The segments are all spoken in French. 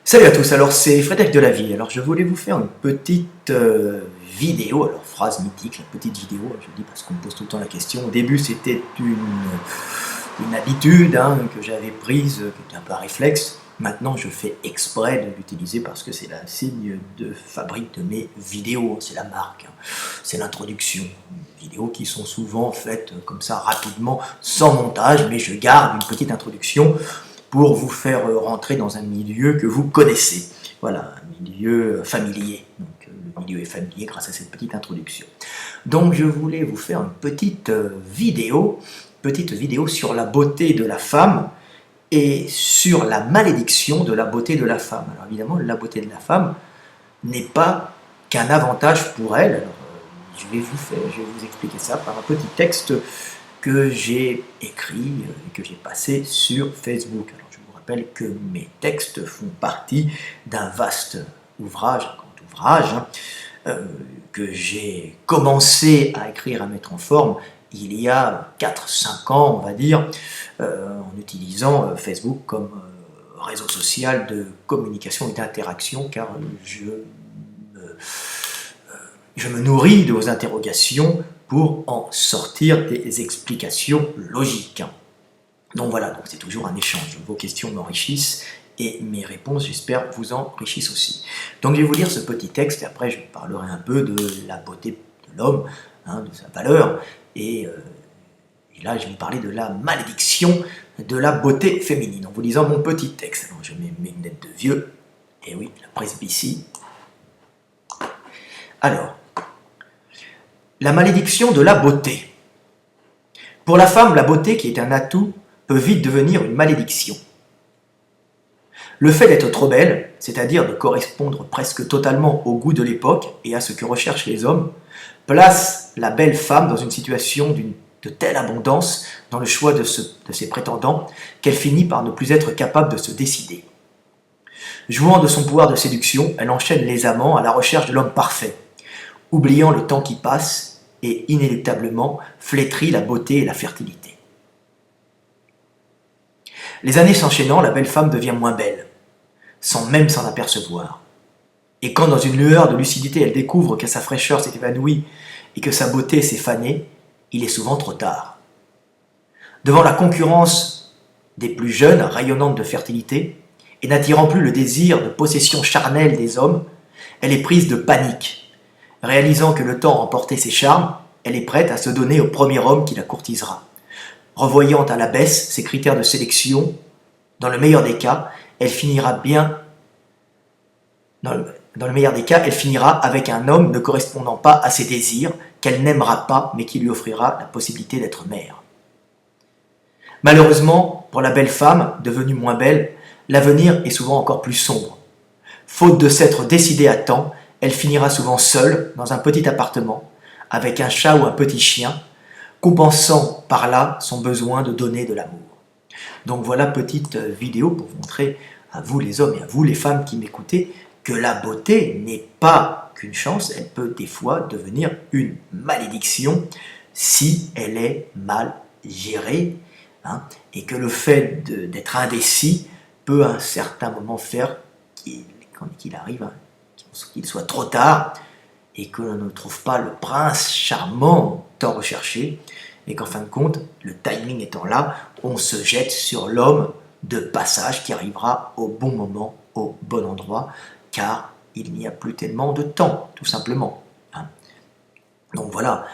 Salut à tous, alors c'est Frédéric de la Vie. Alors je voulais vous faire une petite vidéo, alors phrase mythique, une petite vidéo, je dis parce qu'on me pose tout le temps la question. Au début c'était une habitude que j'avais prise, qui était un peu un réflexe. Maintenant je fais exprès de l'utiliser parce que c'est la signe de fabrique de mes vidéos, c'est la marque, c'est l'introduction. Vidéos qui sont souvent faites comme ça rapidement, sans montage, mais je garde une petite introduction pour vous faire rentrer dans un milieu que vous connaissez. Voilà, un milieu familier. Donc, le milieu est familier grâce à cette petite introduction. Donc je voulais vous faire une petite vidéo sur la beauté de la femme et sur la malédiction de la beauté de la femme. Alors évidemment, la beauté de la femme n'est pas qu'un avantage pour elle. Alors, je vais vous expliquer ça par un petit texte que j'ai écrit et que j'ai passé sur Facebook. Alors, je vous rappelle que mes textes font partie d'un vaste ouvrage, un grand ouvrage, que j'ai commencé à écrire, à mettre en forme il y a 4-5 ans, on va dire, en utilisant Facebook comme réseau social de communication et d'interaction, car je me nourris de vos interrogations pour en sortir des explications logiques. Donc voilà, donc c'est toujours un échange. Vos questions m'enrichissent et mes réponses, j'espère, vous enrichissent aussi. Donc je vais vous lire ce petit texte et après je parlerai un peu de la beauté de l'homme, de sa valeur, et là je vais vous parler de la malédiction de la beauté féminine en vous lisant mon petit texte. Alors je mets mes lunettes de vieux, et oui, la presbytie. Alors, la malédiction de la beauté. Pour la femme, la beauté, qui est un atout, peut vite devenir une malédiction. Le fait d'être trop belle, c'est-à-dire de correspondre presque totalement au goût de l'époque et à ce que recherchent les hommes, place la belle femme dans une situation de telle abondance dans le choix de ses prétendants qu'elle finit par ne plus être capable de se décider. Jouant de son pouvoir de séduction, elle enchaîne les amants à la recherche de l'homme parfait, oubliant le temps qui passe et inéluctablement flétrit la beauté et la fertilité. Les années s'enchaînant, la belle femme devient moins belle, sans même s'en apercevoir. Et quand dans une lueur de lucidité elle découvre que sa fraîcheur s'est évanouie et que sa beauté s'est fanée, il est souvent trop tard. Devant la concurrence des plus jeunes, rayonnantes de fertilité, et n'attirant plus le désir de possession charnelle des hommes, elle est prise de panique. Réalisant que le temps a emporté ses charmes, elle est prête à se donner au premier homme qui la courtisera. Revoyant à la baisse ses critères de sélection, dans le meilleur des cas, elle finira avec un homme ne correspondant pas à ses désirs, qu'elle n'aimera pas, mais qui lui offrira la possibilité d'être mère. Malheureusement, pour la belle femme, devenue moins belle, l'avenir est souvent encore plus sombre. Faute de s'être décidée à temps, elle finira souvent seule dans un petit appartement, avec un chat ou un petit chien, compensant par là son besoin de donner de l'amour. Donc voilà, petite vidéo pour vous montrer à vous les hommes et à vous les femmes qui m'écoutez que la beauté n'est pas qu'une chance, elle peut des fois devenir une malédiction si elle est mal gérée, et que le fait d'être indécis peut à un certain moment faire qu'il arrive, qu'il soit trop tard et que l'on ne trouve pas le prince charmant tant recherché et qu'en fin de compte, le timing étant là, on se jette sur l'homme de passage qui arrivera au bon moment, au bon endroit, car il n'y a plus tellement de temps, tout simplement. Donc voilà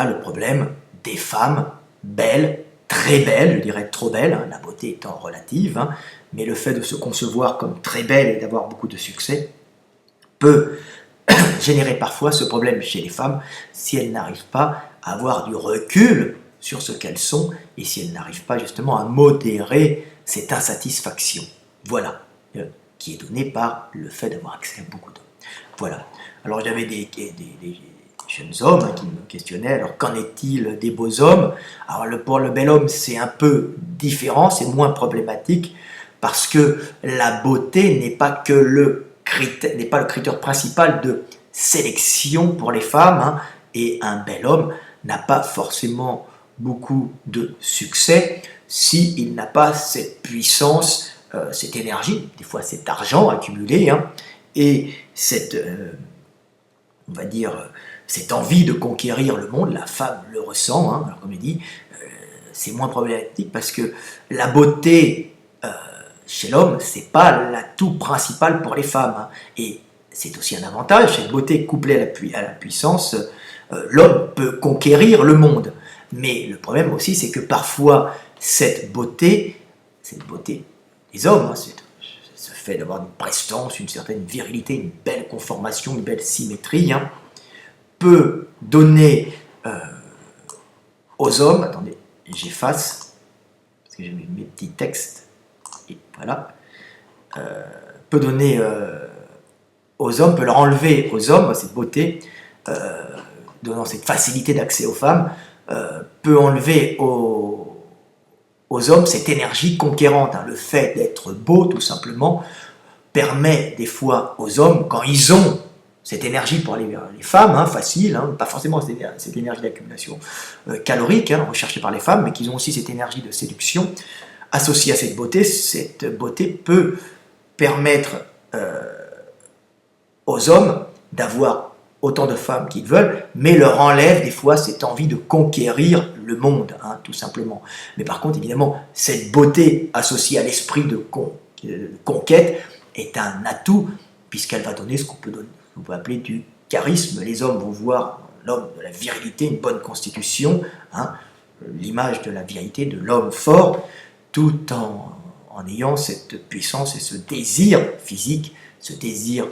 le problème des femmes belles, très belles, je dirais trop belles, la beauté étant relative, mais le fait de se concevoir comme très belle et d'avoir beaucoup de succès peut générer parfois ce problème chez les femmes si elles n'arrivent pas à avoir du recul sur ce qu'elles sont et si elles n'arrivent pas justement à modérer cette insatisfaction. Voilà, qui est donnée par le fait d'avoir accès à beaucoup d'hommes. Voilà. Alors j'avais des jeunes hommes qui me questionnaient, alors qu'en est-il des beaux hommes? Alors pour le bel homme c'est un peu différent, c'est moins problématique parce que la beauté n'est pas le critère principal de sélection pour les femmes, et un bel homme n'a pas forcément beaucoup de succès s'il n'a pas cette puissance cette énergie, des fois cet argent accumulé, hein, et cette, on va dire, cette envie de conquérir le monde, la femme le ressent, hein. Alors comme je dis, c'est moins problématique parce que la beauté chez l'homme, c'est pas l'atout principal pour les femmes, hein. Et c'est aussi un avantage, cette beauté couplée à la puissance, l'homme peut conquérir le monde. Mais le problème aussi, c'est que parfois, cette beauté des hommes, hein, ce fait d'avoir une prestance, une certaine virilité, une belle conformation, une belle symétrie, hein, peut donner aux hommes, attendez, j'efface, parce que j'ai mis mes petits textes, et voilà, peut donner aux hommes, peut leur enlever aux hommes cette beauté, donnant cette facilité d'accès aux femmes, peut enlever aux hommes cette énergie conquérante, hein. Le fait d'être beau, tout simplement, permet des fois aux hommes, quand ils ont cette énergie pour aller vers les femmes, hein, facile, hein, pas forcément cette énergie d'accumulation calorique, hein, recherchée par les femmes, mais qu'ils ont aussi cette énergie de séduction, associée à cette beauté peut permettre aux hommes d'avoir autant de femmes qu'ils veulent, mais leur enlève des fois cette envie de conquérir le monde, hein, tout simplement. Mais par contre, évidemment, cette beauté associée à l'esprit de conquête est un atout, puisqu'elle va donner ce qu'on peut appeler du charisme. Les hommes vont voir l'homme de la virilité, une bonne constitution, hein, l'image de la virilité, de l'homme fort, tout en ayant cette puissance et ce désir physique, ce désir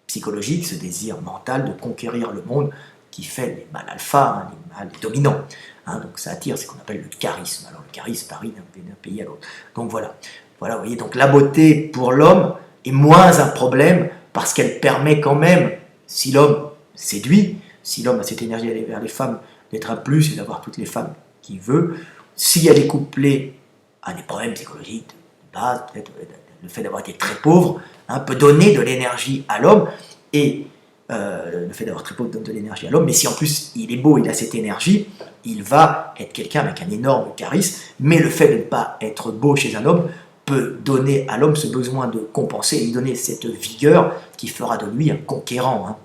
psychologique, ce désir mental de conquérir le monde qui fait les mâles alpha, hein, les mâles dominants. Hein, donc ça attire ce qu'on appelle le charisme. Alors le charisme varie d'un pays à l'autre. Donc voilà, vous voyez, donc la beauté pour l'homme est moins un problème parce qu'elle permet quand même, si l'homme séduit, si l'homme a cette énergie d'aller vers les femmes, d'être un plus et d'avoir toutes les femmes qu'il veut, si elle est couplée à des problèmes psychologiques de base, peut-être le fait d'avoir été très pauvre, hein, peut donner de l'énergie à l'homme, et le fait d'avoir très pauvre donne de l'énergie à l'homme, mais si en plus il est beau, il a cette énergie, il va être quelqu'un avec un énorme charisme, mais le fait de ne pas être beau chez un homme peut donner à l'homme ce besoin de compenser, et lui donner cette vigueur qui fera de lui un conquérant, hein.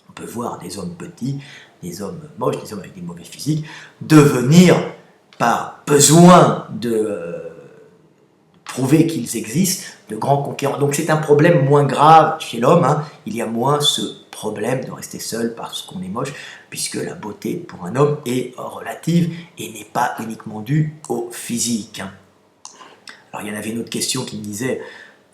On peut voir des hommes petits, des hommes moches, des hommes avec des mauvais physiques, devenir, par besoin de prouver qu'ils existent, de grands conquérants. Donc c'est un problème moins grave chez l'homme, hein. Il y a moins ce problème de rester seul parce qu'on est moche, puisque la beauté pour un homme est relative et n'est pas uniquement due au physique, hein. Alors il y en avait une autre question qui me disait,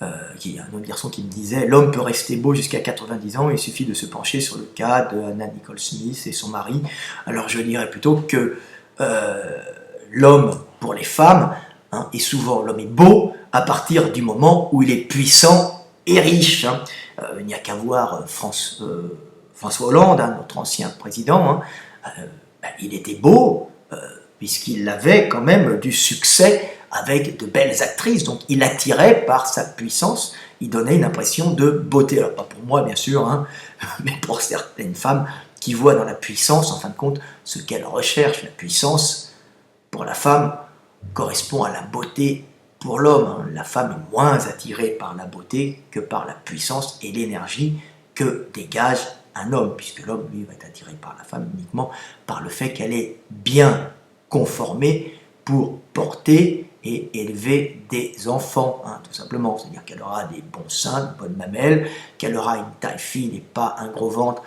un autre garçon qui me disait, l'homme peut rester beau jusqu'à 90 ans, il suffit de se pencher sur le cas de Anna Nicole Smith et son mari. Alors je dirais plutôt que l'homme pour les femmes, hein, et souvent l'homme est beau à partir du moment où il est puissant et riche, hein. Il n'y a qu'à voir François Hollande, hein, notre ancien président, hein, il était beau puisqu'il avait quand même du succès avec de belles actrices, donc il attirait par sa puissance, il donnait une impression de beauté. Alors pas pour moi bien sûr, hein, mais pour certaines femmes qui voient dans la puissance, en fin de compte, ce qu'elles recherchent. La puissance pour la femme correspond à la beauté pour l'homme, hein. La femme est moins attirée par la beauté que par la puissance et l'énergie que dégage un homme, puisque l'homme, lui, va être attiré par la femme uniquement par le fait qu'elle est bien conformée pour porter et élever des enfants, hein, tout simplement. C'est-à-dire qu'elle aura des bons seins, de bonnes mamelles, qu'elle aura une taille fine et pas un gros ventre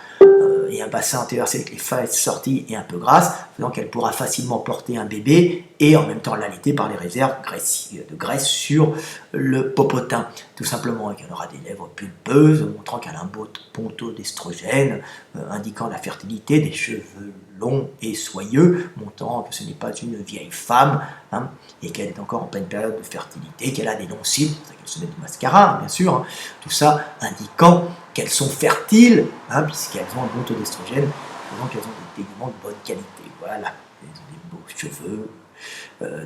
et un bassin antérieur avec les fesses sorties et un peu grasses, donc elle pourra facilement porter un bébé et en même temps l'allaiter par les réserves de graisse sur le popotin, tout simplement. Et qu'elle aura des lèvres pulpeuses, montrant qu'elle a un beau taux d'estrogène, indiquant la fertilité, des cheveux longs et soyeux, montrant que ce n'est pas une vieille femme, hein, et qu'elle est encore en pleine période de fertilité, qu'elle a des longs cils, c'est pour ça qu'elle se met du mascara, bien sûr, hein, tout ça indiquant qu'elles sont fertiles, hein, puisqu'elles ont un bon taux d'estrogène, donc elles ont des téguments de bonne qualité. Voilà, elles ont des beaux cheveux,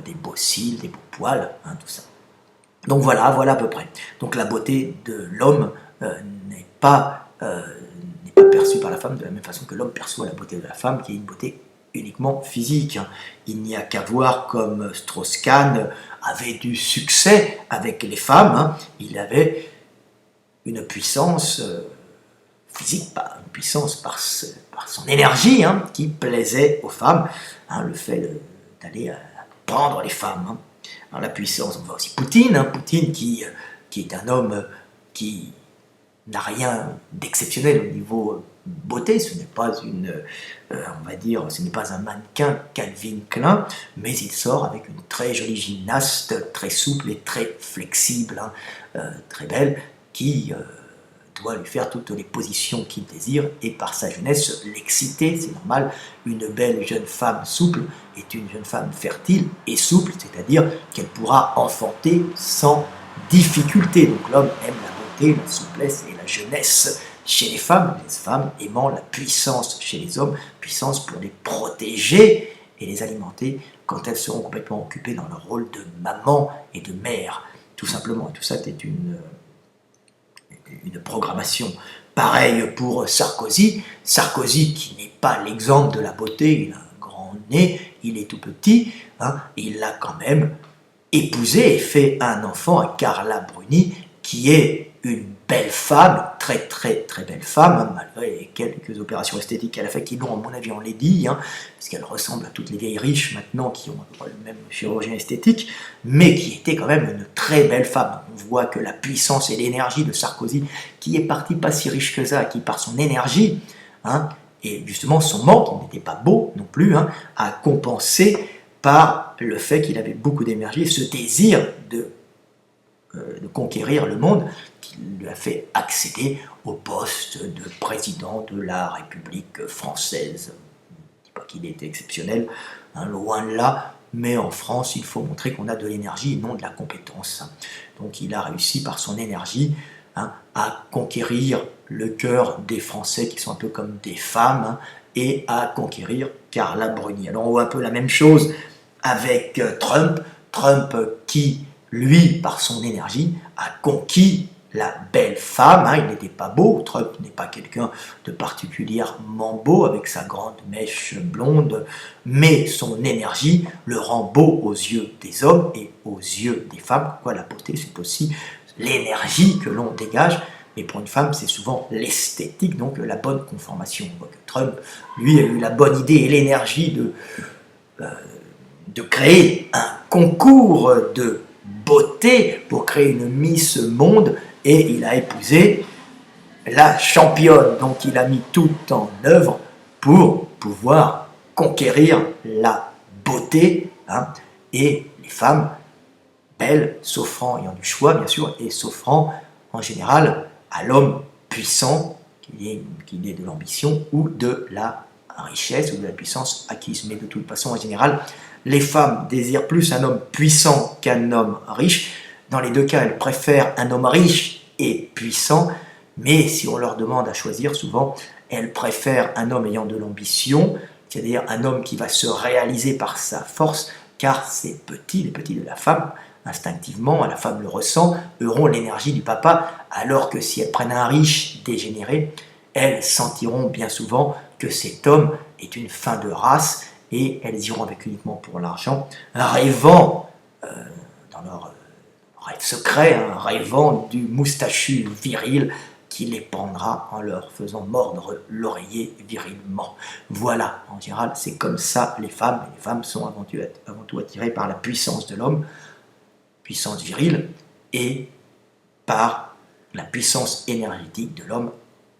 des beaux cils, des beaux poils, hein, tout ça. Donc voilà à peu près. Donc la beauté de l'homme n'est pas perçue par la femme de la même façon que l'homme perçoit la beauté de la femme, qui est une beauté uniquement physique. Il n'y a qu'à voir comme Strauss-Kahn avait du succès avec les femmes. Il avait une puissance physique, pas une puissance par son énergie qui plaisait aux femmes. Le fait d'aller prendre les femmes. Alors la puissance, on voit aussi Poutine, Poutine qui est un homme qui n'a rien d'exceptionnel au niveau beauté, ce n'est pas on va dire, ce n'est pas un mannequin Calvin Klein, mais il sort avec une très jolie gymnaste, très souple et très flexible, très belle, qui doit lui faire toutes les positions qu'il désire et par sa jeunesse l'exciter, c'est normal. Une belle jeune femme souple est une jeune femme fertile et souple, c'est-à-dire qu'elle pourra enfanter sans difficulté. Donc l'homme aime la beauté, la souplesse et la jeunesse chez les femmes aimant la puissance chez les hommes, puissance pour les protéger et les alimenter quand elles seront complètement occupées dans leur rôle de maman et de mère, tout simplement. Et tout ça, c'est une programmation. Pareil pour Sarkozy. Sarkozy qui n'est pas l'exemple de la beauté, il a un grand nez, il est tout petit, il l'a quand même épousé et fait un enfant à Carla Bruni, qui est une belle femme, très très très belle femme, malgré les quelques opérations esthétiques qu'elle a fait, qui l'ont, à mon avis, enlaidie, parce qu'elle ressemble à toutes les vieilles riches maintenant qui ont le même chirurgien esthétique, mais qui était quand même une très belle femme. On voit que la puissance et l'énergie de Sarkozy, qui est parti pas si riche que ça, qui par son énergie, et justement son manque, il n'était pas beau non plus, a compensé par le fait qu'il avait beaucoup d'énergie, ce désir de conquérir le monde, qui lui a fait accéder au poste de président de la République française. Je ne dis pas qu'il était exceptionnel, loin de là, mais en France, il faut montrer qu'on a de l'énergie et non de la compétence. Donc il a réussi par son énergie à conquérir le cœur des Français qui sont un peu comme des femmes et à conquérir Carla Bruni. Alors on voit un peu la même chose avec Trump qui, lui, par son énergie, a conquis la belle femme. Il n'était pas beau, Trump n'est pas quelqu'un de particulièrement beau avec sa grande mèche blonde, mais son énergie le rend beau aux yeux des hommes et aux yeux des femmes. Pourquoi la beauté, c'est aussi l'énergie que l'on dégage, mais pour une femme, c'est souvent l'esthétique, donc la bonne conformation. On voit que Trump, lui, a eu la bonne idée et l'énergie de créer un concours de beauté pour créer une Miss Monde, et il a épousé la championne. Donc il a mis tout en œuvre pour pouvoir conquérir la beauté, et les femmes belles, s'offrant, ayant du choix bien sûr, et s'offrant en général à l'homme puissant, qu'il ait de l'ambition ou de la richesse ou de la puissance acquise. Mais de toute façon, en général, les femmes désirent plus un homme puissant qu'un homme riche. Dans les deux cas, elles préfèrent un homme riche et puissant, mais si on leur demande à choisir, souvent, elles préfèrent un homme ayant de l'ambition, c'est-à-dire un homme qui va se réaliser par sa force, car les petits de la femme, instinctivement, la femme le ressent, auront l'énergie du papa, alors que si elles prennent un riche dégénéré, elles sentiront bien souvent que cet homme est une fin de race, et elles iront avec uniquement pour l'argent, rêvant, dans leur rêve secret, rêvant du moustachu viril qui les pendra en leur faisant mordre l'oreiller virilement. Voilà, en général, c'est comme ça les femmes. Les femmes sont avant tout attirées par la puissance de l'homme, puissance virile, et par la puissance énergétique de l'homme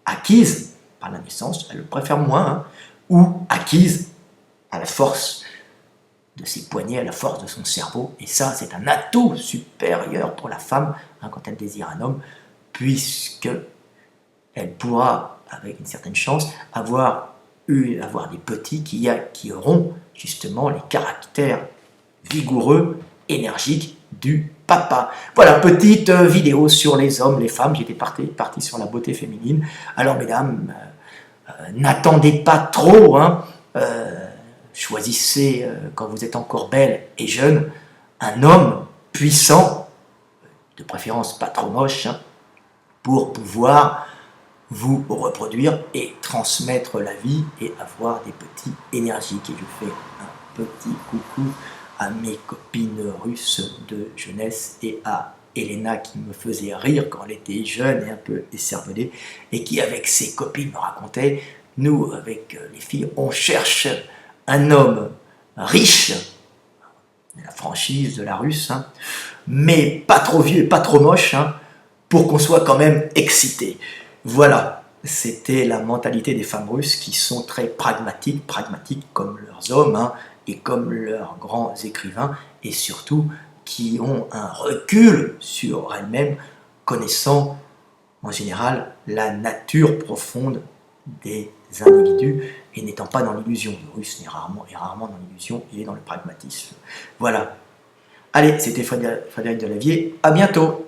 acquise par la naissance, elle le préfère moins, ou acquise à la force de ses poignets, à la force de son cerveau. Et ça, c'est un atout supérieur pour la femme quand elle désire un homme, puisque elle pourra, avec une certaine chance, avoir des petits qui auront justement les caractères vigoureux, énergiques du papa. Voilà, petite vidéo sur les hommes, les femmes. J'étais parti sur la beauté féminine. Alors, mesdames, n'attendez pas trop, choisissez, quand vous êtes encore belle et jeune, un homme puissant, de préférence pas trop moche, pour pouvoir vous reproduire et transmettre la vie et avoir des petits énergiques. Et je fais un petit coucou à mes copines russes de jeunesse et à Elena qui me faisait rire quand elle était jeune et un peu écervelée et qui avec ses copines me racontait, nous avec les filles on cherche un homme riche, la franchise de la russe, hein, mais pas trop vieux et pas trop moche, hein, pour qu'on soit quand même excité. Voilà, c'était la mentalité des femmes russes qui sont très pragmatiques comme leurs hommes, hein, et comme leurs grands écrivains, et surtout qui ont un recul sur elles-mêmes, connaissant en général la nature profonde des individus et n'étant pas dans l'illusion. Le russe est rarement dans l'illusion, il est dans le pragmatisme. Voilà. Allez, c'était Frédéric Delavier, à bientôt.